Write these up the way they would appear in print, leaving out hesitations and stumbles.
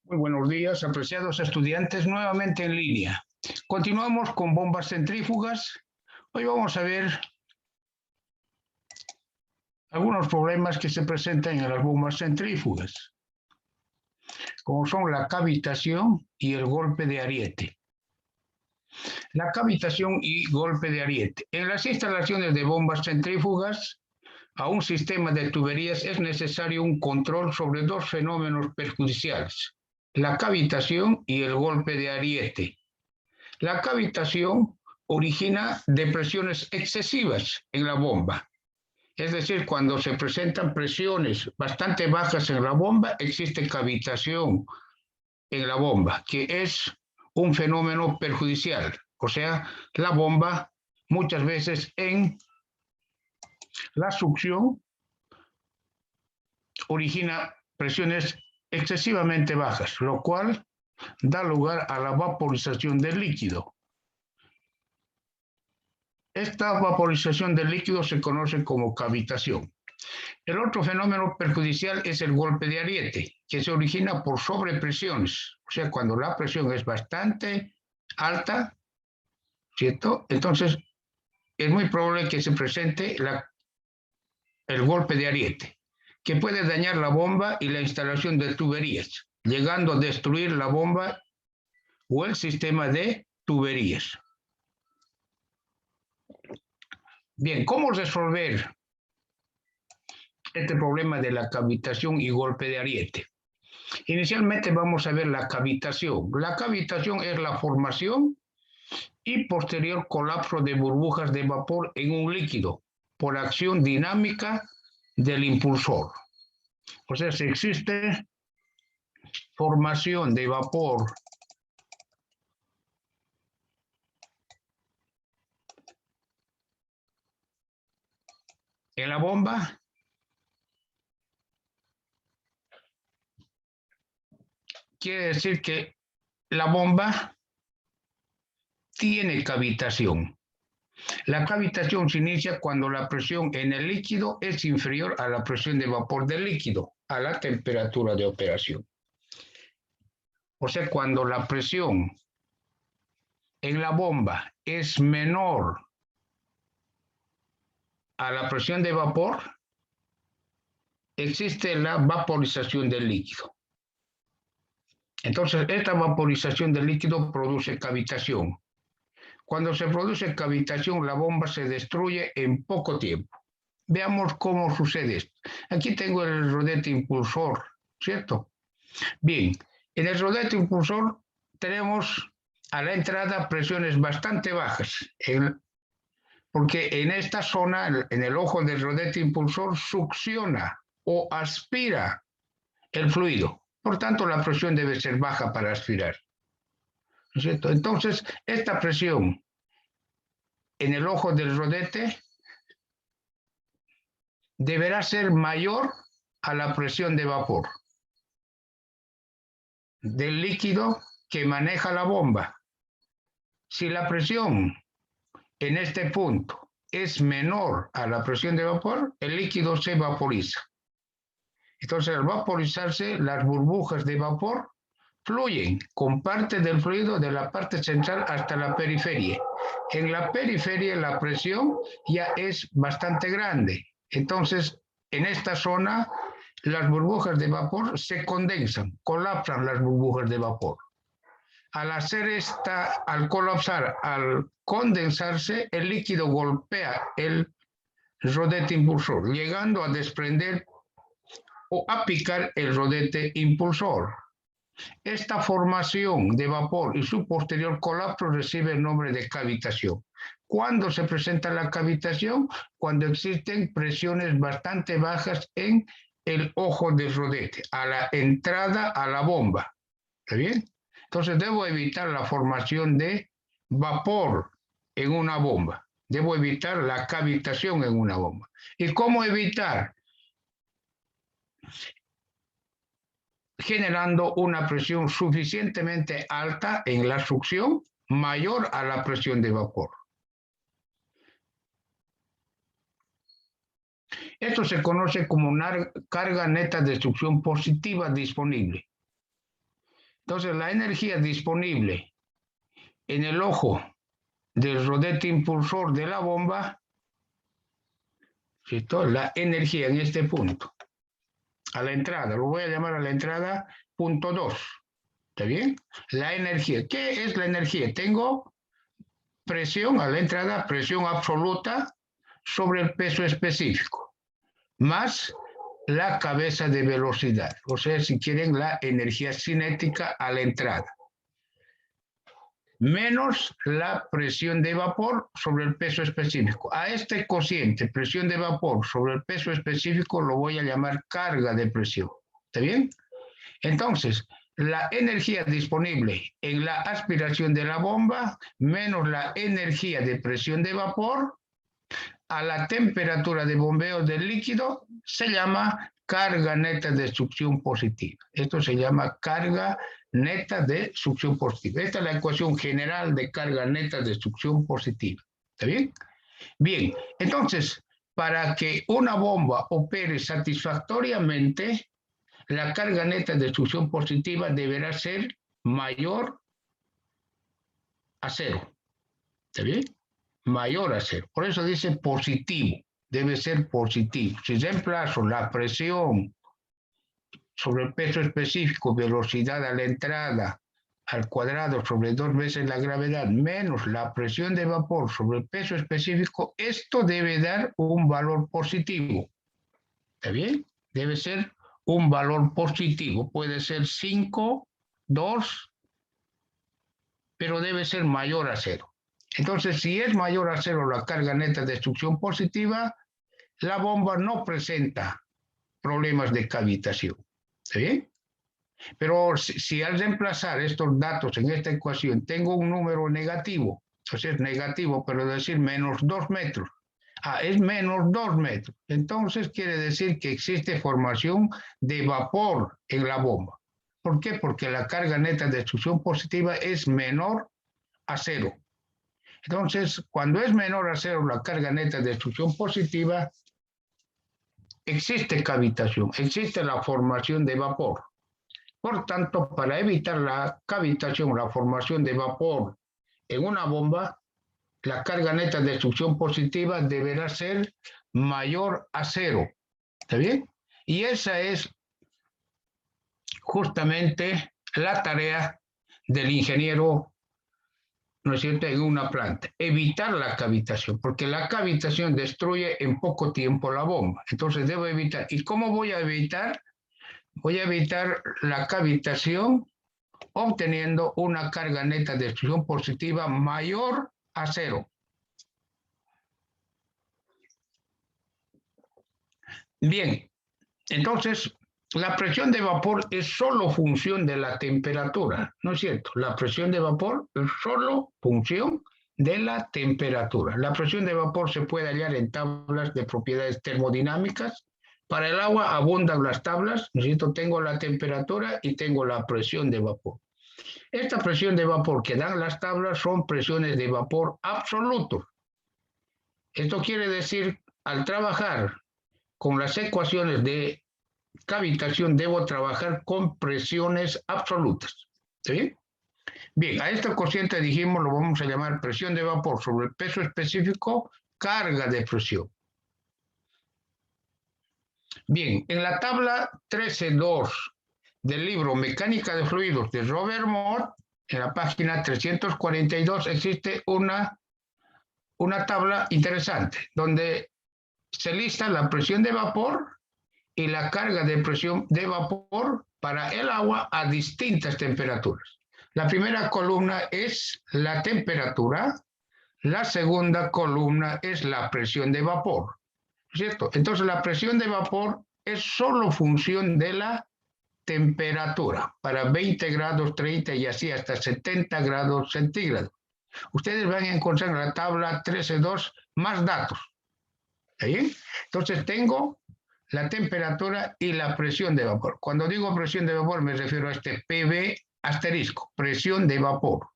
Muy buenos días, apreciados estudiantes, nuevamente en línea. Continuamos con bombas centrífugas. Hoy vamos a ver algunos problemas que se presentan en las bombas centrífugas, como son la cavitación y el golpe de ariete. La cavitación y golpe de ariete. En las instalaciones de bombas centrífugas a un sistema de tuberías es necesario un control sobre dos fenómenos perjudiciales: la cavitación y el golpe de ariete. La cavitación origina depresiones excesivas en la bomba. Es decir, cuando se presentan presiones bastante bajas en la bomba, existe cavitación en la bomba, que es un fenómeno perjudicial. O sea, la bomba muchas veces en la succión origina presiones excesivamente bajas, lo cual da lugar a la vaporización del líquido. Esta vaporización del líquido se conoce como cavitación. El otro fenómeno perjudicial es el golpe de ariete, que se origina por sobrepresiones. O sea, cuando la presión es bastante alta, ¿cierto? Entonces, es muy probable que se presente el golpe de ariete, que puede dañar la bomba y la instalación de tuberías, llegando a destruir la bomba o el sistema de tuberías. Bien, ¿cómo resolver este problema de la cavitación y golpe de ariete? Inicialmente vamos a ver la cavitación. La cavitación es la formación y posterior colapso de burbujas de vapor en un líquido por acción dinámica del impulsor. O sea, si existe formación de vapor en la bomba, quiere decir que la bomba tiene cavitación. La cavitación se inicia cuando la presión en el líquido es inferior a la presión de vapor del líquido, a la temperatura de operación. O sea, cuando la presión en la bomba es menor a la presión de vapor, existe la vaporización del líquido. Entonces, esta vaporización del líquido produce cavitación. Cuando se produce cavitación, la bomba se destruye en poco tiempo. Veamos cómo sucede esto. Aquí tengo el rodete impulsor, ¿cierto? Bien, en el rodete impulsor tenemos a la entrada presiones bastante bajas, porque en esta zona, en el ojo del rodete impulsor, succiona o aspira el fluido. Por tanto, la presión debe ser baja para aspirar, ¿no es cierto? Entonces, esta presión en el ojo del rodete deberá ser mayor a la presión de vapor del líquido que maneja la bomba. Si la presión en este punto es menor a la presión de vapor, el líquido se vaporiza. Entonces, al vaporizarse, las burbujas de vapor fluyen con parte del fluido de la parte central hasta la periferia. En la periferia la presión ya es bastante grande. Entonces, en esta zona, las burbujas de vapor se condensan, colapsan las burbujas de vapor. Al colapsar, al condensarse, el líquido golpea el rodete impulsor, llegando a desprender o a picar el rodete impulsor. Esta formación de vapor y su posterior colapso recibe el nombre de cavitación. ¿Cuándo se presenta la cavitación? Cuando existen presiones bastante bajas en el ojo del rodete, a la entrada a la bomba. ¿Está bien? Entonces debo evitar la formación de vapor en una bomba. Debo evitar la cavitación en una bomba. ¿Y cómo evitar? Generando una presión suficientemente alta en la succión, mayor a la presión de vapor. Esto se conoce como una carga neta de succión positiva disponible. Entonces, la energía disponible en el ojo del rodete impulsor de la bomba, ¿cierto? La energía en este punto, a la entrada, lo voy a llamar a la entrada punto 2, ¿está bien? La energía, ¿qué es la energía? Tengo presión a la entrada, presión absoluta sobre el peso específico, más la cabeza de velocidad, o sea, si quieren, la energía cinética a la entrada, menos la presión de vapor sobre el peso específico. A este cociente, presión de vapor sobre el peso específico, lo voy a llamar carga de presión. ¿Está bien? Entonces, la energía disponible en la aspiración de la bomba menos la energía de presión de vapor a la temperatura de bombeo del líquido se llama carga neta de succión positiva. Esto se llama carga neta de succión positiva. Esta es la ecuación general de carga neta de succión positiva. ¿Está bien? Bien, entonces, para que una bomba opere satisfactoriamente, la carga neta de succión positiva deberá ser mayor a cero. ¿Está bien? Mayor a cero. Por eso dice positivo. Debe ser positivo. Si reemplazo la presión sobre el peso específico, velocidad a la entrada, al cuadrado sobre 2 veces la gravedad, menos la presión de vapor sobre el peso específico, esto debe dar un valor positivo. ¿Está bien? Debe ser un valor positivo. Puede ser 5, 2, pero debe ser mayor a cero. Entonces, si es mayor a cero la carga neta de succión positiva, la bomba no presenta problemas de cavitación. ¿Sí? Pero si al reemplazar estos datos en esta ecuación tengo un número negativo, o sea, es negativo, pero decir menos 2 metros, es menos 2 metros, entonces quiere decir que existe formación de vapor en la bomba. ¿Por qué? Porque la carga neta de succión positiva es menor a cero. Entonces, cuando es menor a cero la carga neta de succión positiva, existe cavitación, existe la formación de vapor. Por tanto, para evitar la cavitación, la formación de vapor en una bomba, la carga neta de succión positiva deberá ser mayor a cero. ¿Está bien? Y esa es justamente la tarea del ingeniero, ¿no es cierto?, en una planta, evitar la cavitación, porque la cavitación destruye en poco tiempo la bomba. Entonces debo evitar. ¿Y cómo voy a evitar? Voy a evitar la cavitación obteniendo una carga neta de succión positiva mayor a cero. Bien, entonces la presión de vapor es solo función de la temperatura, ¿no es cierto? La presión de vapor es solo función de la temperatura. La presión de vapor se puede hallar en tablas de propiedades termodinámicas. Para el agua abundan las tablas, ¿no es cierto? Tengo la temperatura y tengo la presión de vapor. Esta presión de vapor que dan las tablas son presiones de vapor absolutos. Esto quiere decir, al trabajar con las ecuaciones de cavitación, debo trabajar con presiones absolutas. ¿Sí? Bien, a este cociente dijimos, lo vamos a llamar presión de vapor sobre el peso específico, carga de presión. Bien, en la tabla 13.2 del libro Mecánica de Fluidos de Robert Mott, en la página 342 existe una tabla interesante donde se lista la presión de vapor y la carga de presión de vapor para el agua a distintas temperaturas. La primera columna es la temperatura, la segunda columna es la presión de vapor, ¿cierto? Entonces la presión de vapor es solo función de la temperatura para 20 grados, 30 y así hasta 70 grados centígrados. Ustedes van a encontrar en la tabla 13.2 más datos. ¿Sí? Entonces tengo la temperatura y la presión de vapor. Cuando digo presión de vapor me refiero a este PV asterisco, presión de vapor.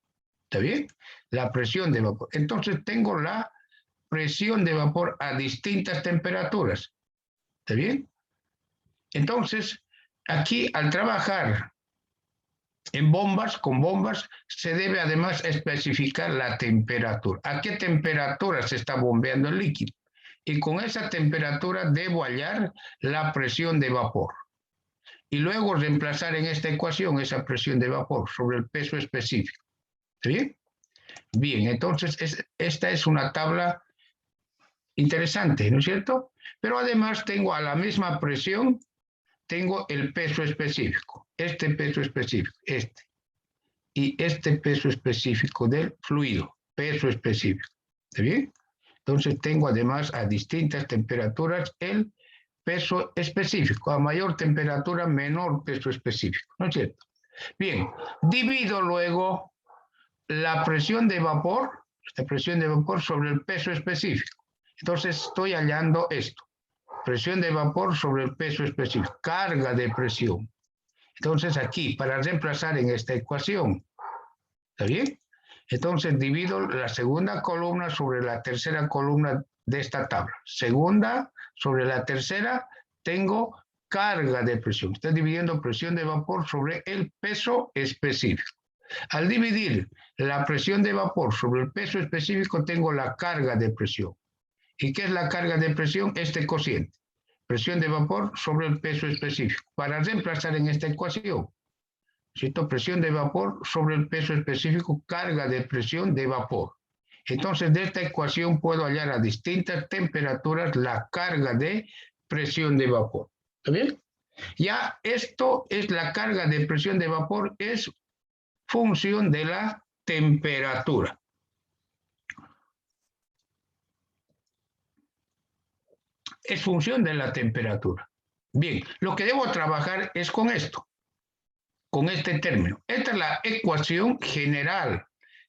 ¿Está bien? La presión de vapor. Entonces tengo la presión de vapor a distintas temperaturas. ¿Está bien? Entonces, aquí al trabajar En bombas, con bombas, se debe además especificar la temperatura. ¿A qué temperatura se está bombeando el líquido? Y con esa temperatura debo hallar la presión de vapor. Y luego reemplazar en esta ecuación esa presión de vapor sobre el peso específico. ¿Está bien? Bien, entonces esta es una tabla interesante, ¿no es cierto? Pero además tengo a la misma presión, tengo el peso específico, este peso específico, este, y este peso específico del fluido, peso específico. ¿Está bien? Entonces tengo además a distintas temperaturas el peso específico, a mayor temperatura, menor peso específico, ¿no es cierto? Bien, divido luego la presión de vapor, esta presión de vapor sobre el peso específico. Entonces estoy hallando esto, presión de vapor sobre el peso específico, carga de presión. Entonces aquí, para reemplazar en esta ecuación, ¿está bien? Entonces divido la segunda columna sobre la tercera columna de esta tabla. Segunda sobre la tercera tengo carga de presión. Estoy dividiendo presión de vapor sobre el peso específico. Al dividir la presión de vapor sobre el peso específico tengo la carga de presión. ¿Y qué es la carga de presión? Este cociente. Presión de vapor sobre el peso específico. Para reemplazar en esta ecuación, ¿cierto? Presión de vapor sobre el peso específico, carga de presión de vapor. Entonces, de esta ecuación puedo hallar a distintas temperaturas la carga de presión de vapor. ¿Está bien? Ya esto es la carga de presión de vapor, es función de la temperatura. Es función de la temperatura. Bien, lo que debo trabajar es con esto, con este término. Esta es la ecuación general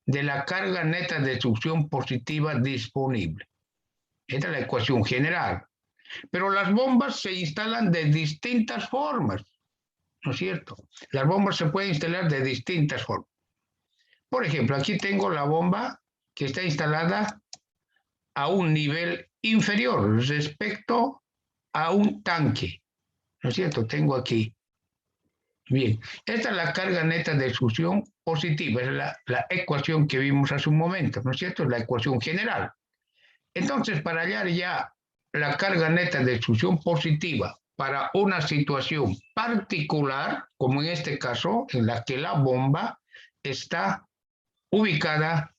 de la carga neta de succión positiva disponible. Esta es la ecuación general. Pero las bombas se instalan de distintas formas, ¿no es cierto? Las bombas se pueden instalar de distintas formas. Por ejemplo, aquí tengo la bomba que está instalada a un nivel inferior respecto a un tanque, ¿no es cierto? Tengo aquí. Bien, esta es la carga neta de succión positiva, es la ecuación que vimos hace un momento, ¿no es cierto? Es la ecuación general. Entonces, para hallar ya la carga neta de succión positiva para una situación particular, como en este caso, en la que la bomba está ubicada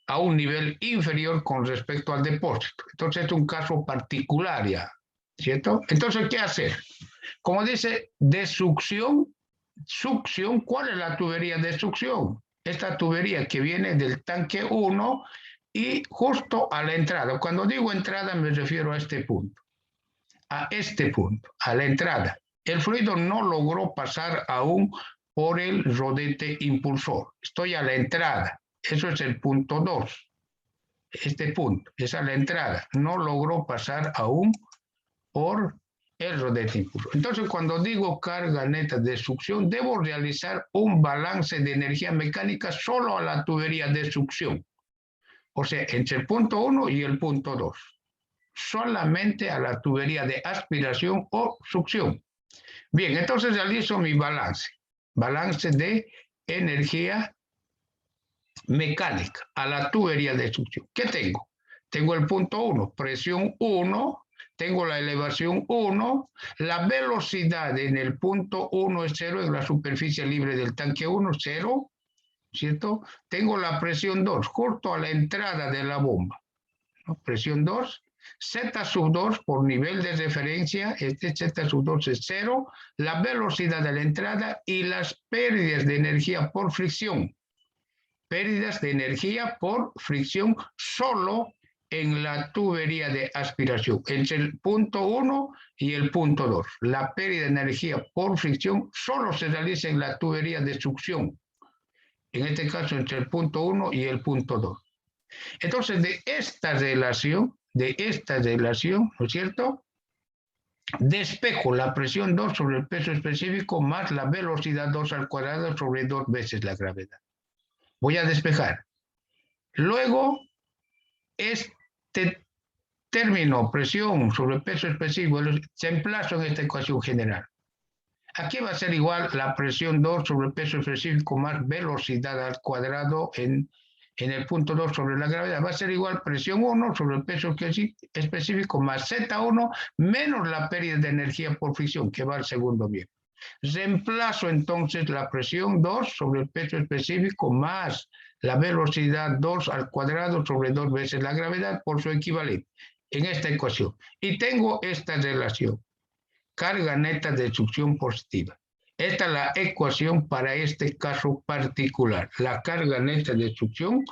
a un nivel inferior con respecto al depósito. Entonces es un caso particular ya, ¿cierto? Entonces, ¿qué hacer? Como dice, de succión, succión, ¿cuál es la tubería de succión? Esta tubería que viene del tanque 1 y justo a la entrada. Cuando digo entrada me refiero a este punto, a la entrada. El fluido no logró pasar aún por el rodete impulsor. Estoy a la entrada. Eso es el punto 2. Este punto es a la entrada. No logró pasar aún por el rodete impulsor. Entonces, cuando digo carga neta de succión, debo realizar un balance de energía mecánica solo a la tubería de succión. O sea, entre el punto 1 y el punto 2. Solamente a la tubería de aspiración o succión. Bien, entonces realizo mi balance. Balance de energía mecánica a la tubería de succión. ¿Qué tengo? Tengo el punto 1, presión 1, tengo la elevación 1, la velocidad en el punto 1 es 0, en la superficie libre del tanque 1, 0, ¿cierto? Tengo la presión 2, justo a la entrada de la bomba, ¿no? Presión 2, Z sub 2 por nivel de referencia, este Z sub 2 es 0, la velocidad de la entrada y las pérdidas de energía por fricción. Pérdidas de energía por fricción solo en la tubería de aspiración, entre el punto 1 y el punto 2. La pérdida de energía por fricción solo se realiza en la tubería de succión, en este caso entre el punto 1 y el punto 2. Entonces, de esta relación, ¿no es cierto? Despejo la presión 2 sobre el peso específico más la velocidad 2 al cuadrado sobre 2 veces la gravedad. Voy a despejar. Luego, este término, presión sobre el peso específico, se emplaza en esta ecuación general. Aquí va a ser igual la presión 2 sobre el peso específico más velocidad al cuadrado en el punto 2 sobre la gravedad. Va a ser igual presión 1 sobre el peso específico más Z1 menos la pérdida de energía por fricción, que va al segundo bien. Reemplazo entonces la presión 2 sobre el peso específico más la velocidad 2 al cuadrado sobre 2 veces la gravedad por su equivalente en esta ecuación. Y tengo esta relación. Carga neta de succión positiva. Esta es la ecuación para este caso particular. La carga neta de succión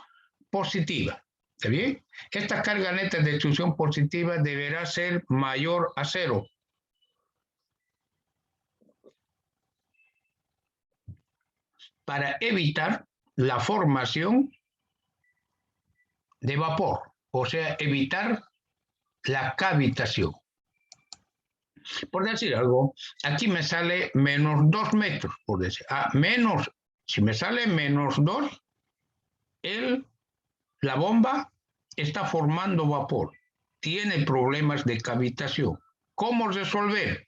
positiva. ¿Está bien? Esta carga neta de succión positiva deberá ser mayor a 0. Para evitar la formación de vapor, o sea, evitar la cavitación. Por decir algo, aquí me sale menos 2 metros, por decir, si me sale menos 2, la bomba está formando vapor, tiene problemas de cavitación. ¿Cómo resolver?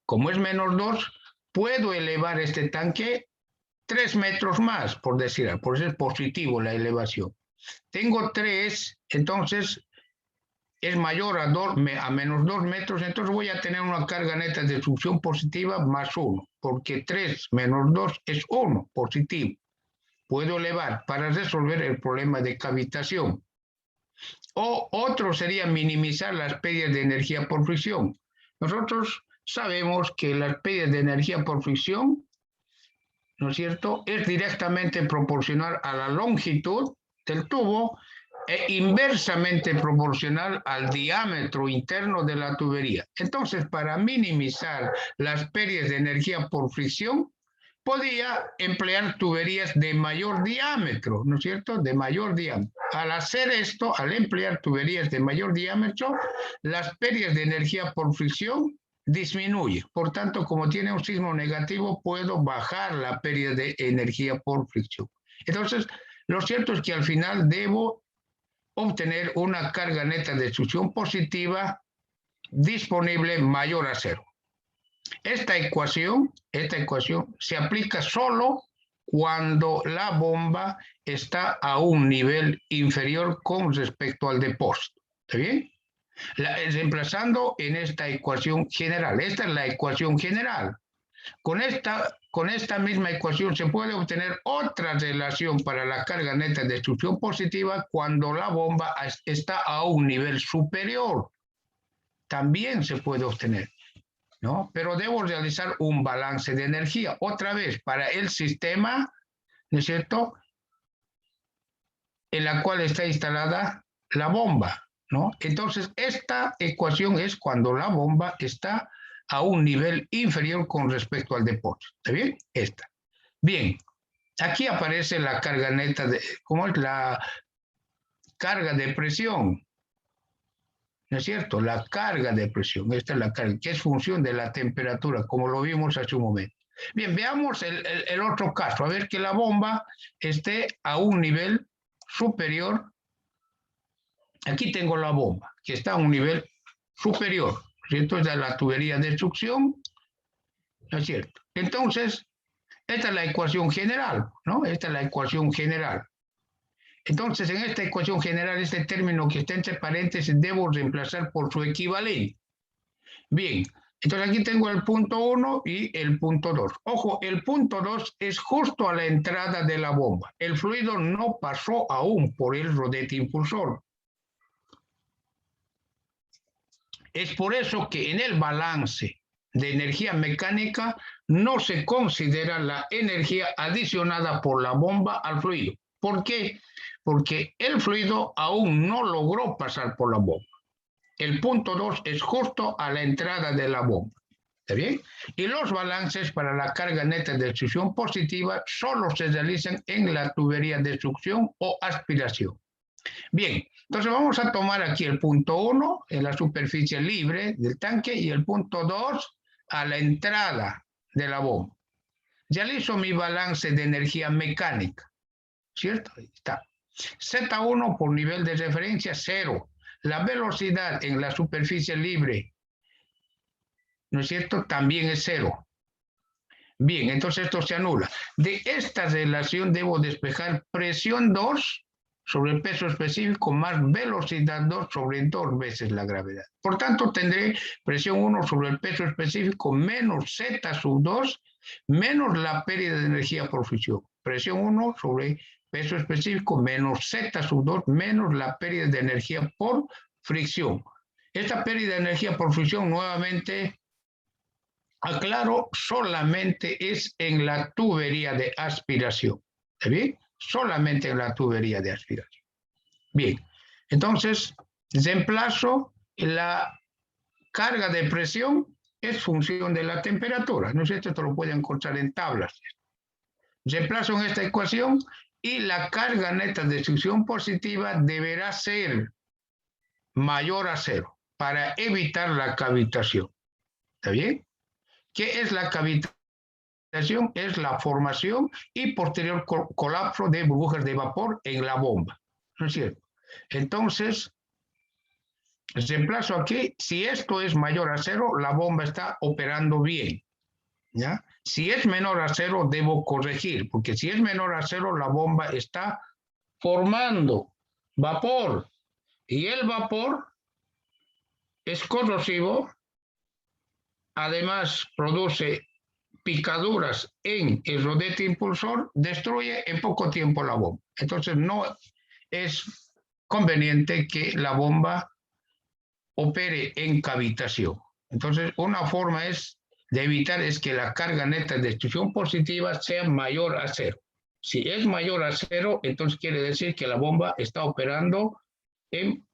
Como es menos 2, puedo elevar este tanque 3 metros más, por decir, por eso es positivo la elevación. Tengo 3, entonces es mayor a menos 2 metros, entonces voy a tener una carga neta de succión positiva más 1, porque 3 menos 2 es 1, positivo. Puedo elevar para resolver el problema de cavitación. O otro sería minimizar las pérdidas de energía por fricción. Nosotros sabemos que las pérdidas de energía por fricción, ¿no es cierto?, es directamente proporcional a la longitud del tubo e inversamente proporcional al diámetro interno de la tubería. Entonces, para minimizar las pérdidas de energía por fricción, podía emplear tuberías de mayor diámetro, ¿no es cierto?, de mayor diámetro. Al hacer esto, al emplear tuberías de mayor diámetro, las pérdidas de energía por fricción disminuyen. Por tanto, como tiene un signo negativo, puedo bajar la pérdida de energía por fricción. Entonces, lo cierto es que al final debo obtener una carga neta de succión positiva disponible mayor a 0. Esta ecuación se aplica solo cuando la bomba está a un nivel inferior con respecto al depósito. ¿Está bien? Reemplazando en esta ecuación general. Esta es la ecuación general. Con esta misma ecuación se puede obtener otra relación para la carga neta de succión positiva cuando la bomba está a un nivel superior. También se puede obtener, ¿no? Pero debo realizar un balance de energía, otra vez, para el sistema, ¿no es cierto?, en la cual está instalada la bomba, ¿no? Entonces, esta ecuación es cuando la bomba está a un nivel inferior con respecto al depósito. ¿Está bien? Esta. Bien, aquí aparece la carga neta ¿cómo es? La carga de presión. ¿No es cierto? La carga de presión. Esta es la carga, que es función de la temperatura, como lo vimos hace un momento. Bien, veamos el otro caso. A ver que la bomba esté a un nivel superior. Aquí tengo la bomba, que está a un nivel superior. ¿Cierto? Esta es la tubería de succión, ¿no es cierto? Entonces, esta es la ecuación general, ¿no? Esta es la ecuación general. Entonces, en esta ecuación general, este término que está entre paréntesis, debo reemplazar por su equivalente. Bien, entonces aquí tengo el punto 1 y el punto 2. Ojo, el punto 2 es justo a la entrada de la bomba. El fluido no pasó aún por el rodete impulsor. Es por eso que en el balance de energía mecánica no se considera la energía adicionada por la bomba al fluido. ¿Por qué? Porque el fluido aún no logró pasar por la bomba. El punto 2 es justo a la entrada de la bomba. ¿Está bien? Y los balances para la carga neta de succión positiva solo se realizan en la tubería de succión o aspiración. Bien, entonces vamos a tomar aquí el punto 1 en la superficie libre del tanque y el punto 2 a la entrada de la bomba. Realizo mi balance de energía mecánica, ¿cierto? Ahí está. Z1 por nivel de referencia 0. La velocidad en la superficie libre, ¿no es cierto?, también es 0. Bien, entonces esto se anula. De esta relación debo despejar presión 2 sobre el peso específico más velocidad 2 sobre 2 veces la gravedad. Por tanto, tendré presión 1 sobre el peso específico menos Z sub 2 menos la pérdida de energía por fricción. Presión 1 sobre peso específico menos Z sub 2 menos la pérdida de energía por fricción. Esta pérdida de energía por fricción nuevamente, aclaro, solamente es en la tubería de aspiración. ¿Está bien? Solamente en la tubería de aspiración. Bien, entonces reemplazo la carga de presión es función de la temperatura, ¿no es cierto? Esto lo pueden encontrar en tablas. Reemplazo en esta ecuación y la carga neta de succión positiva deberá ser mayor a 0 para evitar la cavitación. ¿Está bien? ¿Qué es la cavitación? Es la formación y posterior colapso de burbujas de vapor en la bomba, ¿no es cierto? Entonces, reemplazo aquí, si esto es mayor a 0, la bomba está operando bien, ¿ya? Si es menor a 0, debo corregir, porque si es menor a 0, la bomba está formando vapor, y el vapor es corrosivo, además produce picaduras en el rodete impulsor, destruye en poco tiempo la bomba. Entonces no es conveniente que la bomba opere en cavitación. Entonces una forma de evitar es que la carga neta de destrucción positiva sea mayor a 0. Si es mayor a 0, entonces quiere decir que la bomba está operando en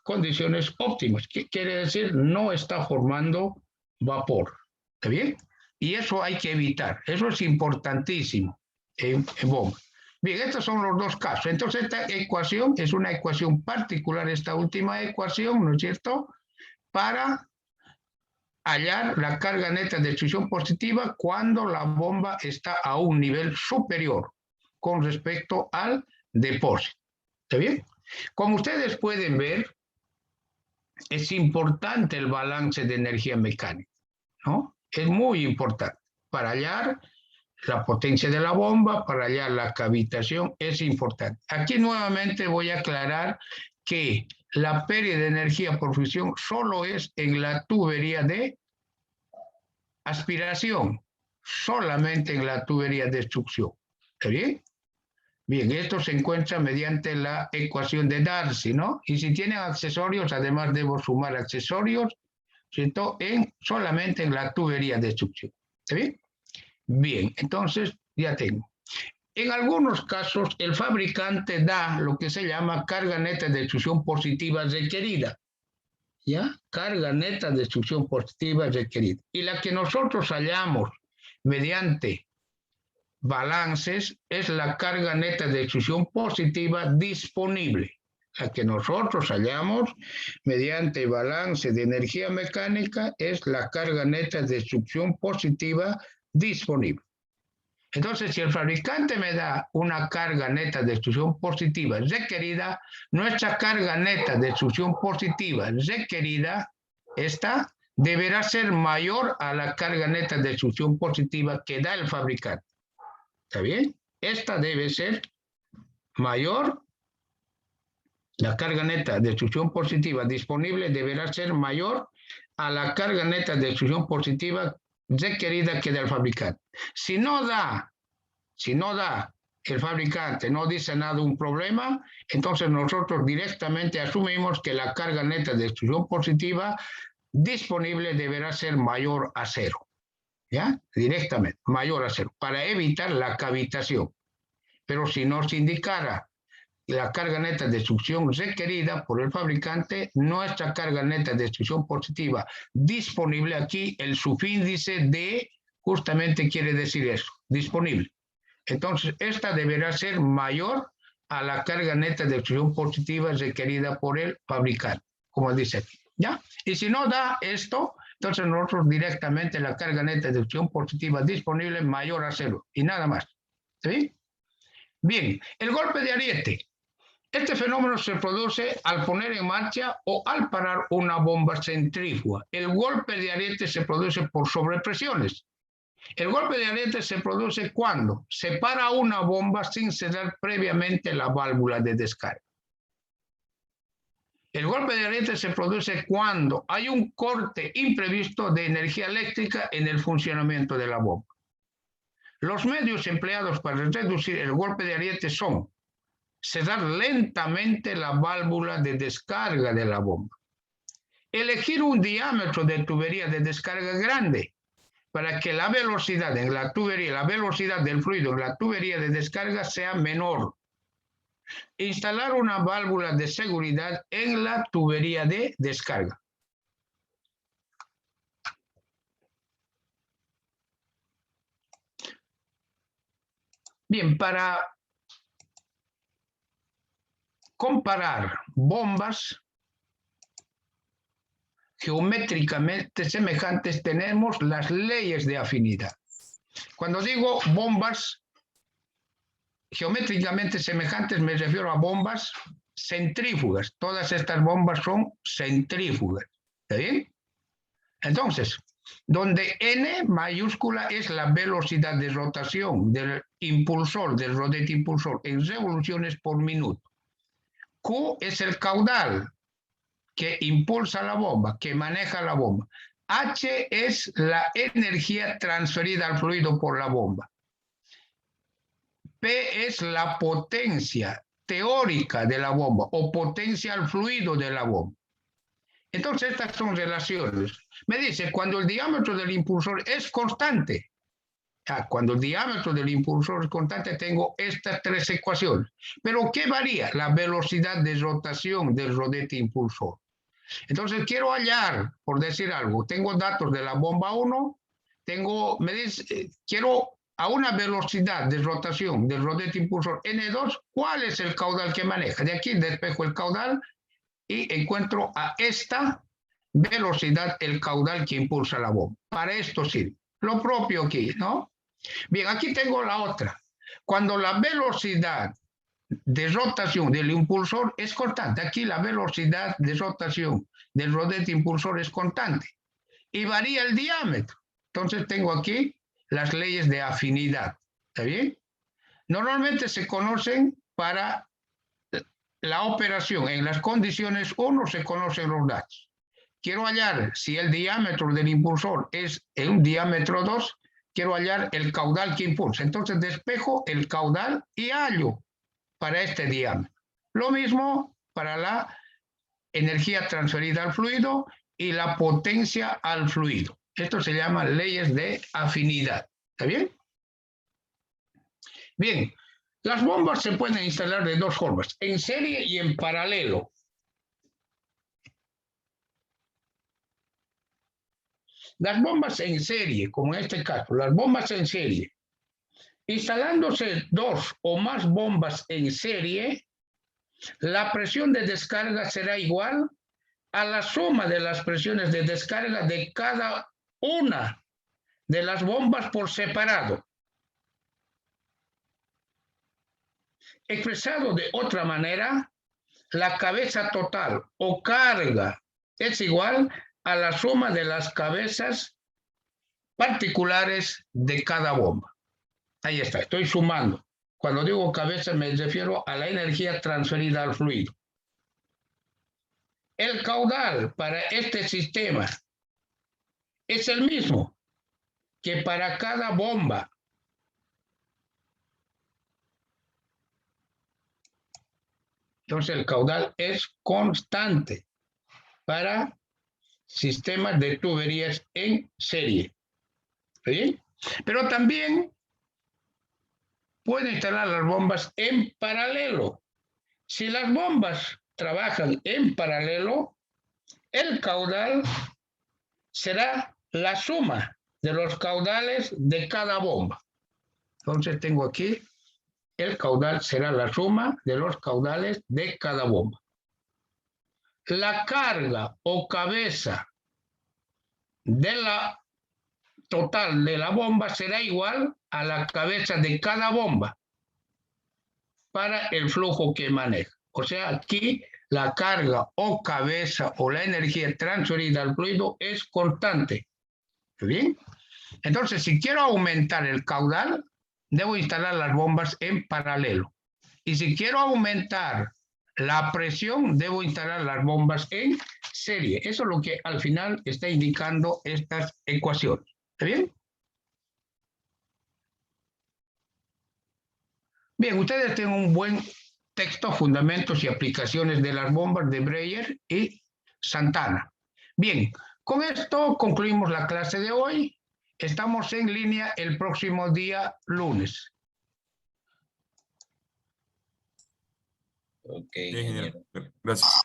condiciones óptimas. ¿Qué quiere decir? No está formando vapor. ¿Está bien? Y eso hay que evitar. Eso es importantísimo en bomba. Bien, estos son los dos casos. Entonces, esta ecuación es una ecuación particular, esta última ecuación, ¿no es cierto?, para hallar la carga neta de destrucción positiva cuando la bomba está a un nivel superior con respecto al depósito. ¿Está bien? Como ustedes pueden ver, es importante el balance de energía mecánica, ¿no? Es muy importante para hallar la potencia de la bomba, para hallar la cavitación, es importante. Aquí nuevamente voy a aclarar que la pérdida de energía por fricción solo es en la tubería de aspiración, solamente en la tubería de succión. ¿Está bien? Bien, esto se encuentra mediante la ecuación de Darcy, ¿no? Y si tienen accesorios, además debo sumar accesorios, ¿cierto? Solamente en la tubería de succión. ¿Está bien? Bien, entonces ya tengo. En algunos casos, el fabricante da lo que se llama carga neta de destrucción positiva requerida. ¿Ya? Carga neta de destrucción positiva requerida. Y la que nosotros hallamos mediante balances es la carga neta de destrucción positiva disponible. La que nosotros hallamos mediante balance de energía mecánica es la carga neta de destrucción positiva disponible. Entonces, si el fabricante me da una carga neta de destrucción positiva requerida, nuestra carga neta de destrucción positiva requerida, esta deberá ser mayor a la carga neta de destrucción positiva que da el fabricante. ¿Está bien? Esta debe ser mayor, la carga neta de destrucción positiva disponible deberá ser mayor a la carga neta de destrucción positiva requerida que del fabricante. Si no da el fabricante, no dice nada un problema, entonces nosotros directamente asumimos que la carga neta de destrucción positiva disponible deberá ser mayor a 0. ¿Ya? Directamente, mayor a 0, para evitar la cavitación. Pero si nos indicara la carga neta de destrucción requerida por el fabricante, nuestra carga neta de destrucción positiva disponible, aquí el subíndice de justamente quiere decir eso, disponible. Entonces, esta deberá ser mayor a la carga neta de destrucción positiva requerida por el fabricante, como dice aquí. ¿Ya? Y si no da esto, entonces nosotros directamente la carga neta de destrucción positiva disponible mayor a 0 y nada más. ¿Sí? Bien, el golpe de ariete. Este fenómeno se produce al poner en marcha o al parar una bomba centrífuga. El golpe de ariete se produce por sobrepresiones. El golpe de ariete se produce cuando se para una bomba sin cerrar previamente la válvula de descarga. El golpe de ariete se produce cuando hay un corte imprevisto de energía eléctrica en el funcionamiento de la bomba. Los medios empleados para reducir el golpe de ariete son cerrar lentamente la válvula de descarga de la bomba, elegir un diámetro de tubería de descarga grande para que la velocidad en la tubería, la velocidad del fluido en la tubería de descarga sea menor. Instalar una válvula de seguridad en la tubería de descarga. Bien, para comparar bombas geométricamente semejantes tenemos las leyes de afinidad. Cuando digo bombas geométricamente semejantes me refiero a bombas centrífugas. Todas estas bombas son centrífugas. ¿Está bien? Entonces, donde N mayúscula es la velocidad de rotación del impulsor, del rodete impulsor en revoluciones por minuto. Q es el caudal que impulsa la bomba, que maneja la bomba. H es la energía transferida al fluido por la bomba. P es la potencia teórica de la bomba o potencia al fluido de la bomba. Entonces estas son relaciones. Me dice, cuando el diámetro del impulsor es constante, cuando el diámetro del impulsor es constante, tengo estas tres ecuaciones. Pero ¿qué varía? La velocidad de rotación del rodete impulsor. Entonces quiero hallar, por decir algo, tengo datos de la bomba 1, quiero a una velocidad de rotación del rodete impulsor N2, ¿cuál es el caudal que maneja? De aquí despejo el caudal y encuentro a esta velocidad el caudal que impulsa la bomba. Para esto sirve. Lo propio aquí, ¿no? Bien, aquí tengo la otra. Cuando la velocidad de rotación del impulsor es constante. Aquí la velocidad de rotación del rodete impulsor es constante y varía el diámetro. Entonces tengo aquí las leyes de afinidad. ¿Está bien? Normalmente se conocen para la operación. En las condiciones 1 se conocen los datos. Quiero hallar si el diámetro del impulsor es en un diámetro 2, quiero hallar el caudal que impulsa. Entonces despejo el caudal y hallo para este diámetro. Lo mismo para la energía transferida al fluido y la potencia al fluido. Esto se llama leyes de afinidad. ¿Está bien? Bien, las bombas se pueden instalar de dos formas, en serie y en paralelo. Las bombas en serie, como en este caso, las bombas en serie, instalándose dos o más bombas en serie, la presión de descarga será igual a la suma de las presiones de descarga de cada una de las bombas por separado. Expresado de otra manera, la cabeza total o carga es igual a la suma de las cabezas particulares de cada bomba. Ahí está, estoy sumando. Cuando digo cabeza me refiero a la energía transferida al fluido. El caudal para este sistema es el mismo que para cada bomba. Entonces el caudal es constante para sistemas de tuberías en serie. ¿Sí? Pero también puede instalar las bombas en paralelo. Si las bombas trabajan en paralelo, el caudal será la suma de los caudales de cada bomba. Entonces tengo aquí, el caudal será la suma de los caudales de cada bomba. La carga o cabeza de la total de la bomba será igual a la cabeza de cada bomba para el flujo que maneja. O sea, aquí la carga o cabeza o la energía transferida al fluido es constante. ¿Bien? Entonces, si quiero aumentar el caudal, debo instalar las bombas en paralelo. Y si quiero aumentar la presión, debo instalar las bombas en serie. Eso es lo que al final está indicando estas ecuaciones. ¿Está bien? Bien, ustedes tienen un buen texto, fundamentos y aplicaciones de las bombas de Breyer y Santana. Bien, con esto concluimos la clase de hoy. Estamos en línea el próximo día lunes. Ok, Bien, ingeniero. Gracias.